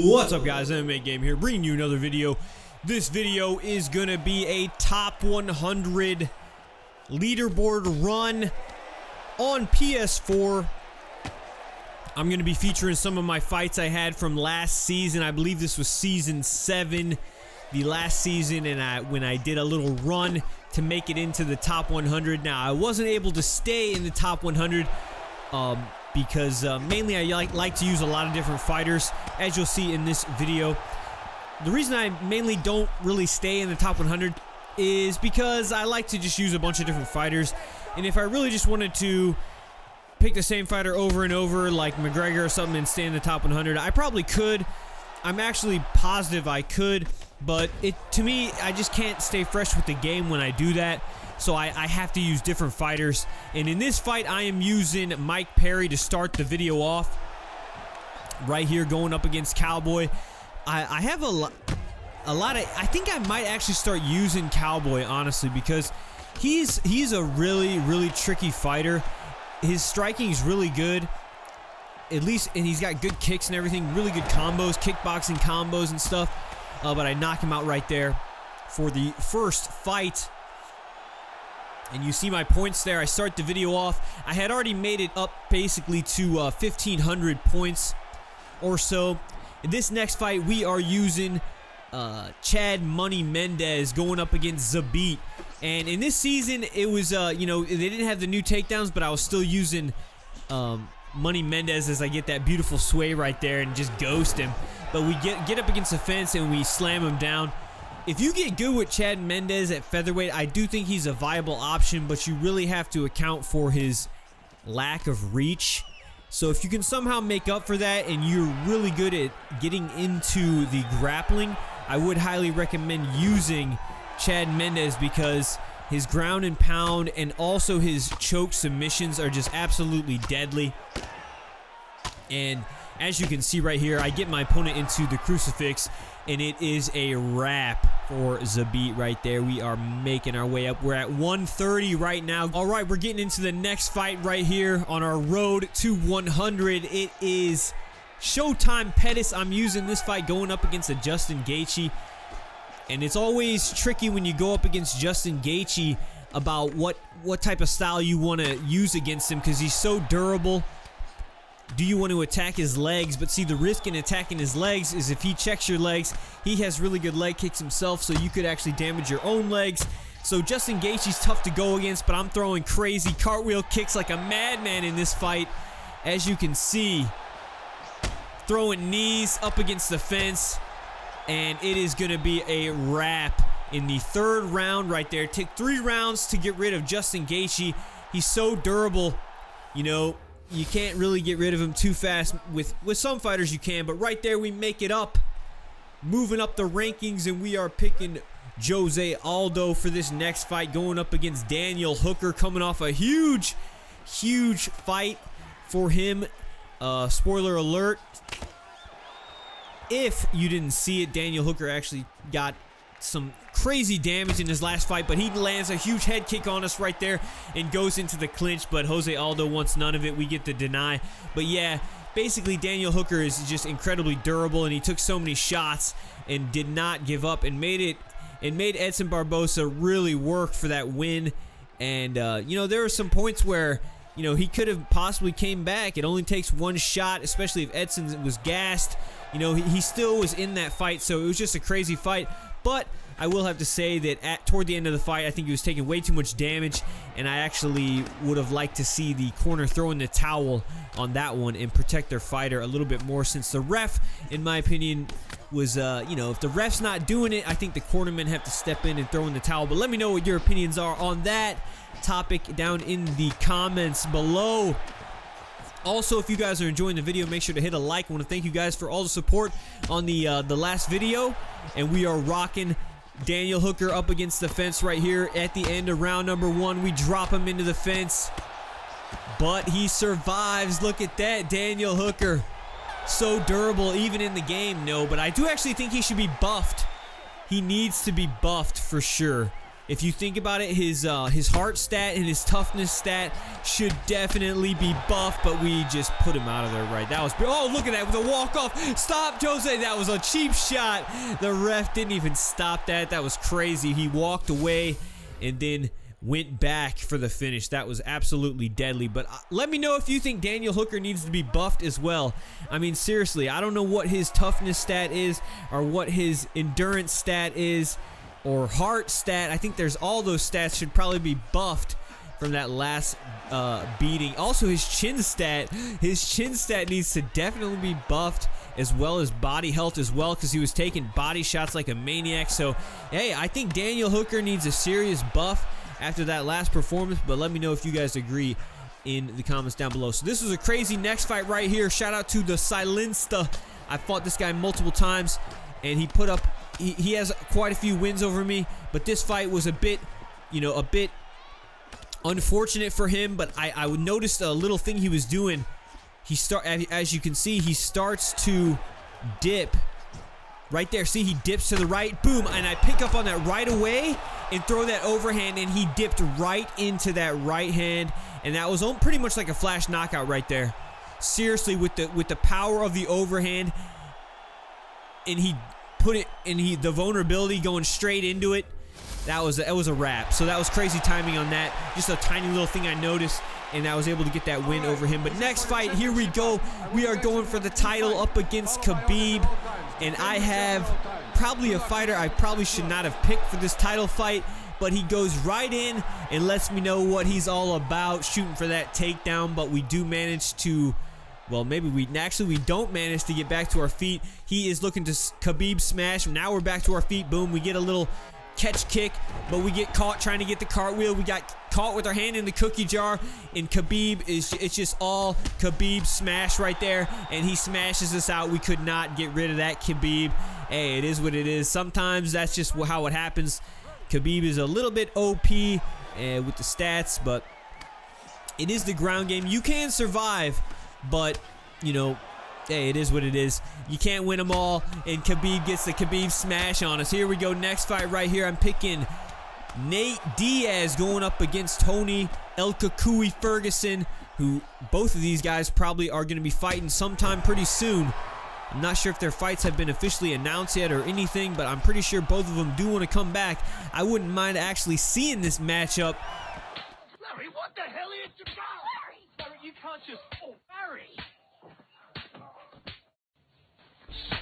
What's up, guys? MMAGAME here, bringing you another video. This video is gonna be a top 100 leaderboard run on PS4. I'm gonna be featuring some of my fights I had from last season. I believe this was season 7, the last season, and when I did a little run to make it into the top 100. Now, I wasn't able to stay in the top 100 because mainly I like to use a lot of different fighters, as you'll see in this video. The reason I mainly don't really stay in the top 100 is because I like to just use a bunch of different fighters, and if I really just wanted to pick the same fighter over and over, like McGregor or something, and stay in the top 100, I probably could. I'm actually positive I could, but to me, I just can't stay fresh with the game when I do that. So I have to use different fighters. And in this fight, I am using Mike Perry to start the video off. Right here, going up against Cowboy. I have a lot of... I think I might actually start using Cowboy, honestly, because he's a really tricky fighter. His striking is really good. At least, and he's got good kicks and everything. Really good combos, kickboxing combos and stuff. But I knock him out right there for the first fight. And you see my points there. I start the video off. I had already made it up basically to 1,500 points or so. In this next fight, we are using Chad Money Mendez going up against Zabit. And in this season, it was, you know, they didn't have the new takedowns, but I was still using Money Mendez as I get that beautiful sway right there and just ghost him. But we get up against the fence and we slam him down. If you get good with Chad Mendez at featherweight, I do think he's a viable option, but you really have to account for his lack of reach. So if you can somehow make up for that and you're really good at getting into the grappling, I would highly recommend using Chad Mendez, because his ground and pound and also his choke submissions are just absolutely deadly. And as you can see right here, I get my opponent into the crucifix, and it is a wrap for Zabit right there. We are making our way up. We're at 130 right now. All right, we're getting into the next fight right here on our road to 100. It is Showtime Pettis. I'm using this fight going up against a Justin Gaethje. And it's always tricky when you go up against Justin Gaethje about what type of style you want to use against him, because he's so durable. Do you want to attack his legs? But see, the risk in attacking his legs is if he checks your legs, he has really good leg kicks himself, so you could actually damage your own legs. So Justin Gaethje's tough to go against, but I'm throwing crazy cartwheel kicks like a madman in this fight. As you can see, throwing knees up against the fence, and it is going to be a wrap in the third round right there. It took 3 rounds to get rid of Justin Gaethje. He's so durable, you know. You can't really get rid of him too fast. With some fighters you can, but right there we make it up. Moving up the rankings, and we are picking Jose Aldo for this next fight, going up against Daniel Hooker, coming off a huge fight for him. Spoiler alert. If you didn't see it, Daniel Hooker actually got some crazy damage in his last fight, but he lands a huge head kick on us right there and goes into the clinch, but Jose Aldo wants none of it. We get the deny. But yeah, basically Daniel Hooker is just incredibly durable, and he took so many shots and did not give up and made Edson Barbosa really work for that win. And you know, there were some points where, you know, he could have possibly came back. It only takes one shot, especially if Edson was gassed. You know, he still was in that fight, so it was just a crazy fight. But I will have to say that toward the end of the fight, I think he was taking way too much damage, and I actually would have liked to see the corner throw in the towel on that one and protect their fighter a little bit more, since the ref, in my opinion, was, you know, if the ref's not doing it, I think the cornermen have to step in and throw in the towel. But let me know what your opinions are on that topic down in the comments below. Also, if you guys are enjoying the video, make sure to hit a like. I want to thank you guys for all the support on the last video. And we are rocking Daniel Hooker up against the fence right here at the end of round number 1. We drop him into the fence, but he survives. Look at that, Daniel Hooker. So durable, even in the game. No, but I do actually think he should be buffed. He needs to be buffed for sure. If you think about it, his heart stat and his toughness stat should definitely be buffed, but we just put him out of there, right? That was, oh, look at that with a walk-off. Stop, Jose. That was a cheap shot. The ref didn't even stop that. That was crazy. He walked away and then went back for the finish. That was absolutely deadly. But let me know if you think Daniel Hooker needs to be buffed as well. I mean, seriously, I don't know what his toughness stat is or what his endurance stat is or heart stat. I think there's all those stats should probably be buffed from that last beating. Also, his chin stat needs to definitely be buffed, as well as body health as well, because he was taking body shots like a maniac. So, hey, I think Daniel Hooker needs a serious buff after that last performance, but let me know if you guys agree in the comments down below. So this was a crazy next fight right here. Shout out to the Silensta. I fought this guy multiple times, and he put up, he has quite a few wins over me, but this fight was a bit, you know, a bit unfortunate for him. But I noticed a little thing he was doing. As you can see, he starts to dip right there. See, he dips to the right, boom, and I pick up on that right away and throw that overhand, and he dipped right into that right hand, and that was pretty much like a flash knockout right there. Seriously, with the power of the overhand, and he put it, and the vulnerability going straight into it. That was a wrap. So that was crazy timing on that. Just a tiny little thing I noticed, and I was able to get that win over him. But next fight, here we go. We are going for the title up against Khabib, and I have probably a fighter I probably should not have picked for this title fight, but he goes right in and lets me know what he's all about, shooting for that takedown. But we do manage to, well, maybe we don't manage to get back to our feet. He is looking to Khabib smash. Now we're back to our feet. Boom, we get a little catch kick, but we get caught trying to get the cartwheel. We got caught with our hand in the cookie jar, and Khabib it's just all Khabib smash right there, and he smashes us out. We could not get rid of that Khabib. Hey, it is what it is. Sometimes that's just how it happens. Khabib is a little bit OP with the stats, but it is the ground game. You can survive, but you know, hey, it is what it is. You can't win them all, and Khabib gets the Khabib smash on us. Here we go, next fight right here. I'm picking Nate Diaz going up against Tony El Kakui Ferguson, who both of these guys probably are going to be fighting sometime pretty soon. I'm not sure if their fights have been officially announced yet or anything, but I'm pretty sure both of them do want to come back. I wouldn't mind actually seeing this matchup. Larry, what the hell is your Larry? Larry, you can't just... Oh, Larry!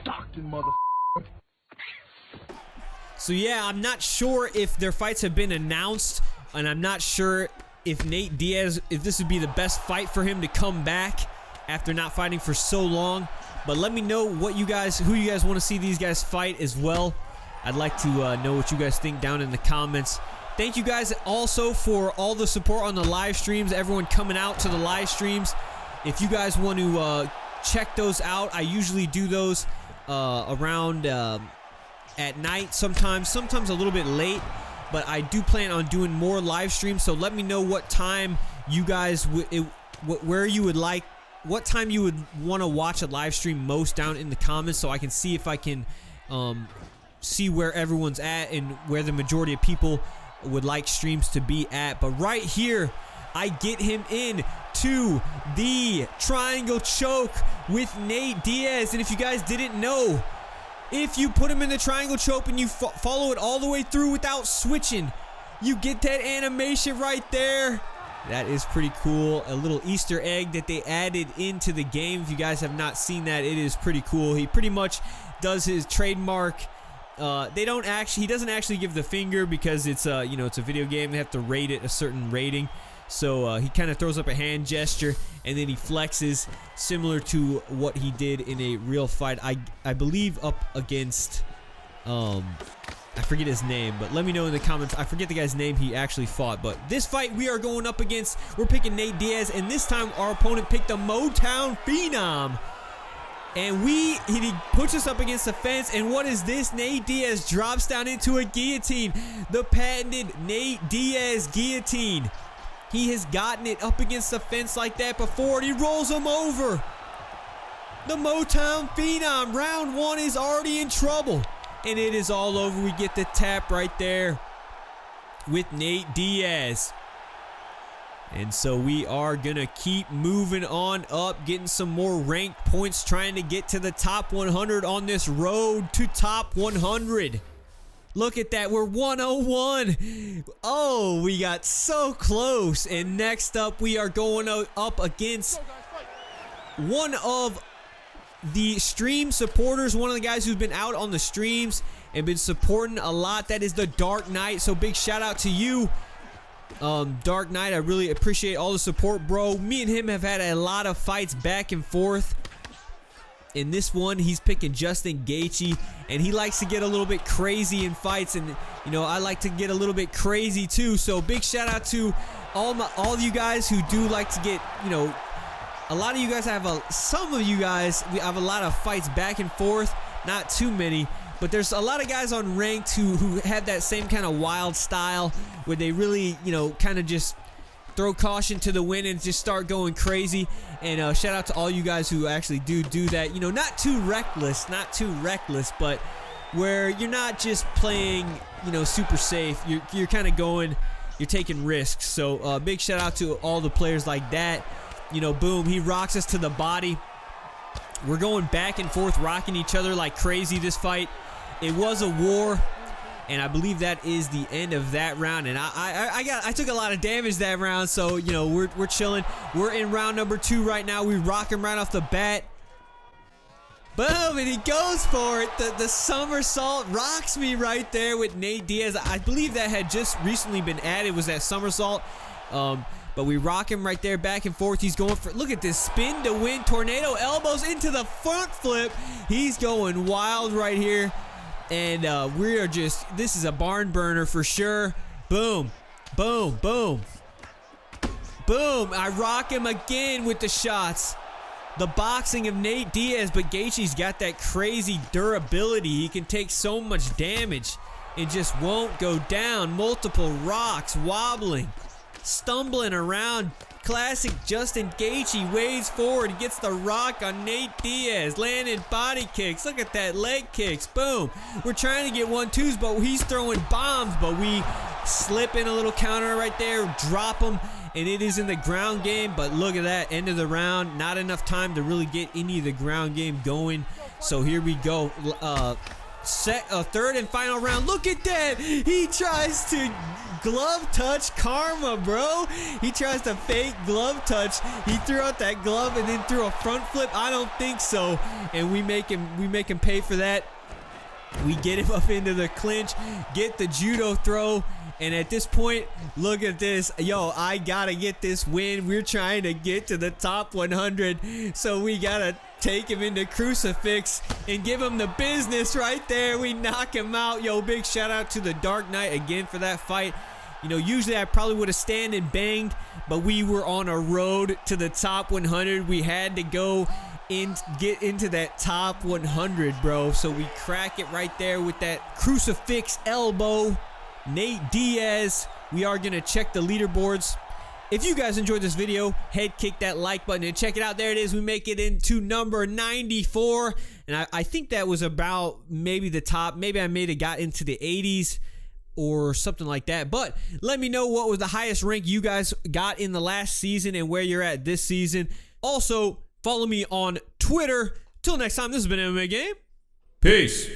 Stockton, mother. So yeah, I'm not sure if their fights have been announced, and I'm not sure if Nate Diaz, if this would be the best fight for him to come back after not fighting for so long. But let me know who you guys want to see these guys fight as well. I'd like to know what you guys think down in the comments. Thank you guys also for all the support on the live streams, everyone coming out to the live streams. If you guys want to check those out, I usually do those around at night, sometimes a little bit late, but I do plan on doing more live streams. So let me know what time you guys what time you would want to watch a live stream most down in the comments, so I can see if I can see where everyone's at and where the majority of people would like streams to be at. But right here, I get him in to the triangle choke with Nate Diaz. And if you guys didn't know, if you put him in the triangle choke and you follow it all the way through without switching, you get that animation right there. That is pretty cool. A little Easter egg that they added into the game. If you guys have not seen that, it is pretty cool. He pretty much does his trademark. He doesn't actually give the finger because it's it's a video game. They have to rate it a certain rating. So he kind of throws up a hand gesture, and then he flexes, similar to what he did in a real fight. I believe up against I forget his name, but let me know in the comments. I forget the guy's name he actually fought. But this fight we are going up against, we're picking Nate Diaz, and this time our opponent picked the Motown Phenom. And he puts us up against the fence, and what is this? Nate Diaz drops down into a guillotine. The patented Nate Diaz guillotine. He has gotten it up against the fence like that before, and he rolls him over. The Motown Phenom, round one, is already in trouble. And it is all over. We get the tap right there. with Nate Diaz. And so we are going to keep moving on up, getting some more ranked points, trying to get to the top 100 on this road to top 100. Look at that. We're 101. Oh, we got so close. And next up, we are going up against one of the stream supporters, one of the guys who's been out on the streams and been supporting a lot. That is the Dark Knight. So big shout out to you, Dark Knight. I really appreciate all the support, bro. Me and him have had a lot of fights back and forth. In this one, he's picking Justin Gaethje, and he likes to get a little bit crazy in fights, and you know, I like to get a little bit crazy too. So big shout out to all of you guys who do like to get, you know, a lot of you guys have some of you guys, we have a lot of fights back and forth, not too many, but there's a lot of guys on ranked who have that same kind of wild style where they really, you know, kind of just throw caution to the wind and just start going crazy. And shout out to all you guys who actually do that. You know, not too reckless, but where you're not just playing, you know, super safe. You're kind of going, you're taking risks. So big shout out to all the players like that. You know, boom, he rocks us to the body. We're going back and forth, rocking each other like crazy this fight. It was a war. And I believe that is the end of that round. And I took a lot of damage that round, so you know we're chilling. We're in round number 2 right now. We rock him right off the bat. Boom, and he goes for it. The somersault rocks me right there with Nate Diaz. I believe that had just recently been added, was that somersault. But we rock him right there, back and forth. He's going for, look at this spin to win, tornado elbows into the front flip. He's going wild right here. And we are just, this is a barn burner for sure. Boom, boom, boom, boom. I rock him again with the shots. The boxing of Nate Diaz, but Gaethje's got that crazy durability. He can take so much damage and just won't go down. Multiple rocks, wobbling, stumbling around. Classic Justin Gaethje waves forward, gets the rock on Nate Diaz, landing body kicks. Look at that, leg kicks, boom. We're trying to get 1-2s, but he's throwing bombs, but we slip in a little counter right there, drop him, and it is in the ground game. But look at that, end of the round, not enough time to really get any of the ground game going. So here we go. Third and final round. Look at that. He tries to glove touch karma, bro. He tries to fake glove touch. He threw out that glove and then threw a front flip. I don't think so. And we make him pay for that. We get him up into the clinch, get the judo throw, and at this point, look at this. Yo, I gotta get this win. We're trying to get to the top 100, so we gotta take him into crucifix and give him the business right there. We knock him out. Yo, big shout out to the Dark Knight again for that fight. You know, usually I probably would have stand and banged, but we were on a road to the top 100. We had to go get into that top 100, bro. So we crack it right there with that crucifix elbow. Nate Diaz. We are gonna check the leaderboards. If you guys enjoyed this video, kick that like button and check it out. There it is. We make it into number 94. And I think that was about maybe the top. Maybe I may have got into the 80s or something like that. But let me know what was the highest rank you guys got in the last season and where you're at this season. Also, follow me on Twitter. Till next time, this has been MMA Game. Peace.